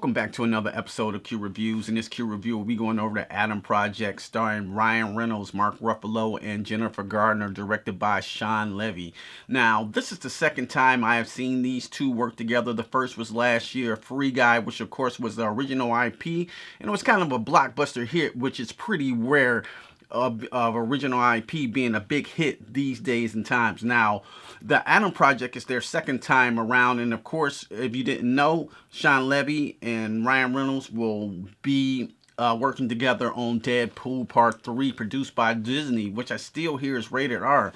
Welcome back to another episode of Q Reviews. In this Q Review, we'll be going over the Adam Project starring Ryan Reynolds, Mark Ruffalo, and Jennifer Gardner, directed by Shawn Levy. Now, this is the second time I have seen these two work together. The first was last year, Free Guy, which of course was the original IP, and it was kind of a blockbuster hit, which is pretty rare of original IP being a big hit these days and times. Now, the Adam Project is their second time around, and of course, if you didn't know, Shawn Levy and Ryan Reynolds will be working together on Deadpool Part 3, produced by Disney, which I still hear is rated R.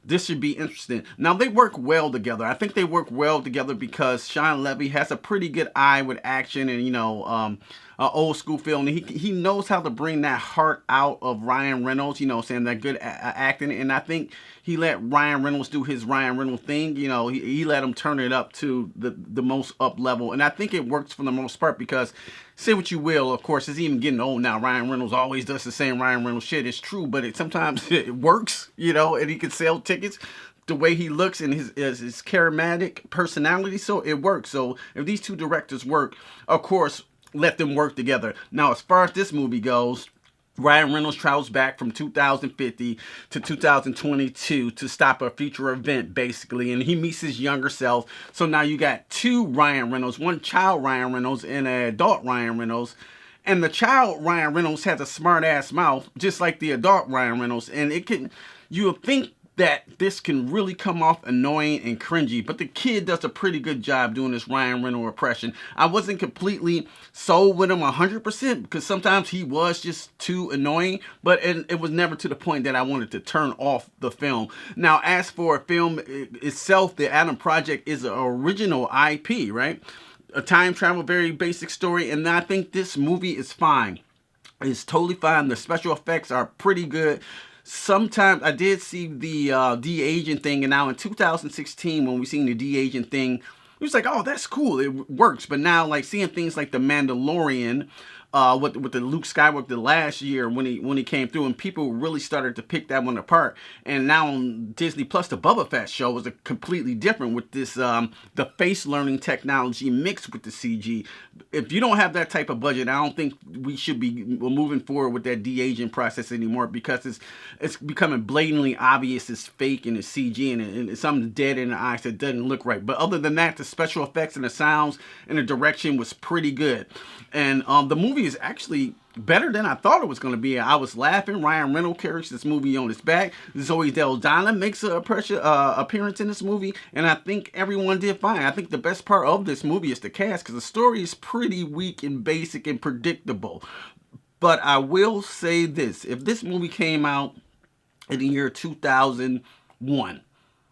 This should be interesting. Now, they work well together. I think they work well together because Shawn Levy has a pretty good eye with action and, old school film. And he knows how to bring that heart out of Ryan Reynolds, saying that good acting. And I think he let Ryan Reynolds do his Ryan Reynolds thing. He let him turn it up to the most up level. And I think it works for the most part because, say what you will, of course, it's even getting old now. Ryan Reynolds always does the same Ryan Reynolds shit. It's true, but sometimes it works, and he can sell tickets the way he looks and his charismatic personality, so it works. So if these two directors work, of course, let them work together. Now, as far as this movie goes, Ryan Reynolds travels back from 2050 to 2022 to stop a future event, basically, and he meets his younger self. So now you got two Ryan Reynolds, one child Ryan Reynolds and an adult Ryan Reynolds. And the child Ryan Reynolds has a smart-ass mouth, just like the adult Ryan Reynolds, and you would think that this can really come off annoying and cringy, but the kid does a pretty good job doing this Ryan Reynolds impression. I wasn't completely sold with him 100% because sometimes he was just too annoying, but it was never to the point that I wanted to turn off the film. Now, as for a film itself, the Adam Project is an original IP, right? A time travel, very basic story, and I think this movie is fine. It's totally fine. The special effects are pretty good. Sometimes I did see the de-aging thing, and now in 2016 when we seen the de-aging thing, it was like, oh, that's cool, it works. But now, like, seeing things like The Mandalorian, with the Luke Skywalker last year when he came through, and people really started to pick that one apart. And now on Disney Plus, the Boba Fett show was completely different with this the face learning technology mixed with the CG. If you don't have that type of budget, I don't think we should be moving forward with that de-aging process anymore, because it's becoming blatantly obvious it's fake and it's CG and it's something dead in the eyes that doesn't look right. But other than that, the special effects and the sounds and the direction was pretty good. And the movie is actually better than I thought it was going to be. I was laughing. Ryan Reynolds carries this movie on his back. Zoe Saldana makes an appearance in this movie, and I think everyone did fine. I think the best part of this movie is the cast, because the story is pretty weak and basic and predictable. But I will say this: if this movie came out in the year 2001,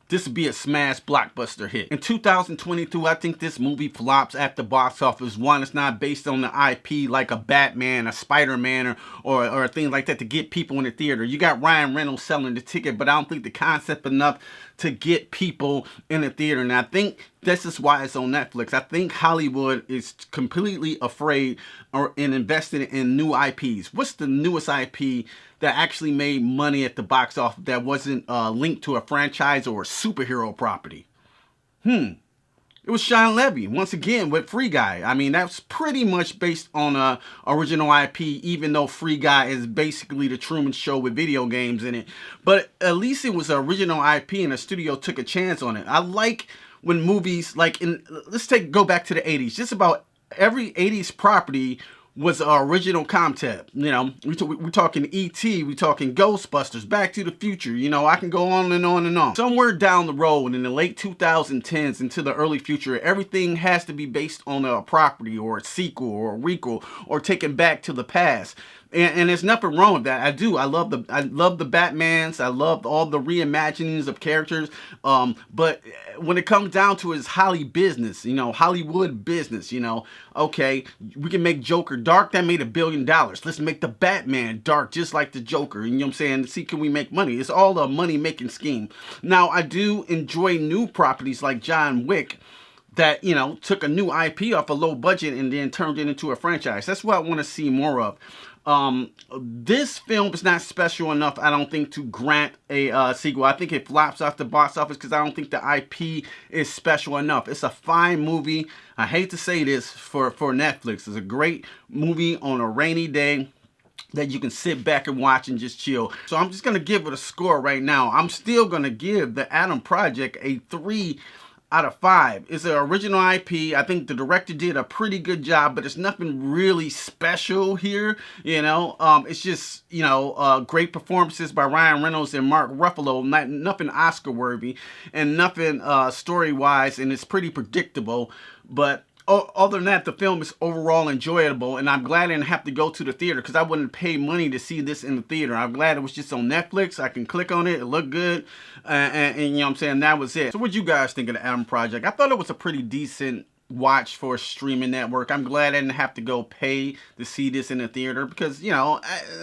this would be a smash blockbuster hit. In 2022, I think this movie flops at the box office. One, it's not based on the IP like a Batman, a Spider-Man, or a thing like that to get people in the theater. You got Ryan Reynolds selling the ticket, but I don't think the concept enough to get people in the theater. And I think this is why it's on Netflix. I think Hollywood is completely afraid and invested in new IPs. What's the newest IP that actually made money at the box office that wasn't linked to a franchise or a superhero property? It was Shawn Levy, once again, with Free Guy. I mean, that's pretty much based on a original IP, even though Free Guy is basically the Truman Show with video games in it. But at least it was an original IP and the studio took a chance on it. I like when movies, let's go back to the 80s. Just about every 80s property was an original concept. We're talking E.T., we're talking Ghostbusters, Back to the Future. I can go on and on and on. Somewhere down the road in the late 2010s into the early future, everything has to be based on a property or a sequel or a requel or taken back to the past. And there's nothing wrong with that. I love the Batmans. I love all the reimaginings of characters. But when it comes down to it, it's Hollywood business. Okay, we can make Joker dark. That made $1 billion. Let's make the Batman dark, just like the Joker. And you know what I'm saying? See, can we make money? It's all a money-making scheme. Now, I do enjoy new properties like John Wick, that took a new IP off a low budget and then turned it into a franchise. That's what I want to see more of. This film is not special enough, I don't think, to grant a sequel. I think it flops off the box office because I don't think the IP is special enough. It's a fine movie. I hate to say this for Netflix. It's a great movie on a rainy day that you can sit back and watch and just chill. So I'm just gonna give it a score right now. I'm still gonna give The Adam Project a 3 out of 5. It's an original IP. I think the director did a pretty good job, but it's nothing really special here. You know, it's just, you know, great performances by Ryan Reynolds and Mark Ruffalo. Nothing Oscar worthy and nothing story wise, and it's pretty predictable. But other than that, the film is overall enjoyable, and I'm glad I didn't have to go to the theater because I wouldn't pay money to see this in the theater. I'm glad it was just on Netflix. I can click on it. It looked good, and you know what I'm saying? That was it. So what you guys think of The Adam Project? I thought it was a pretty decent watch for a streaming network. I'm glad I didn't have to go pay to see this in the theater because, you know,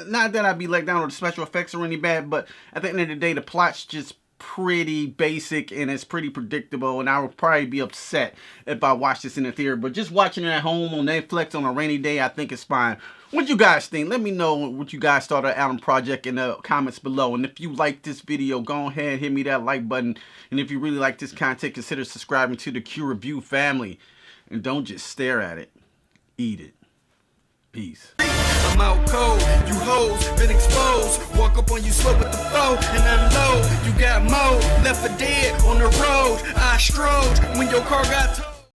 not that I'd be let down with the special effects or any bad, but at the end of the day, the plot's just pretty basic and it's pretty predictable, and I would probably be upset if I watched this in the theater. But just watching it at home on Netflix on a rainy day, I think it's fine. What you guys think? Let me know what you guys thought of Adam Project in the comments below. And if you like this video, go ahead, hit me that like button. And if you really like this content, consider subscribing to the Q Review family. And don't just stare at it, eat it. Peace. I'm out cold, you hoes been exposed. Walk up on you slow with the flow and unload. You got more left for dead on the road. I strode when your car got towed.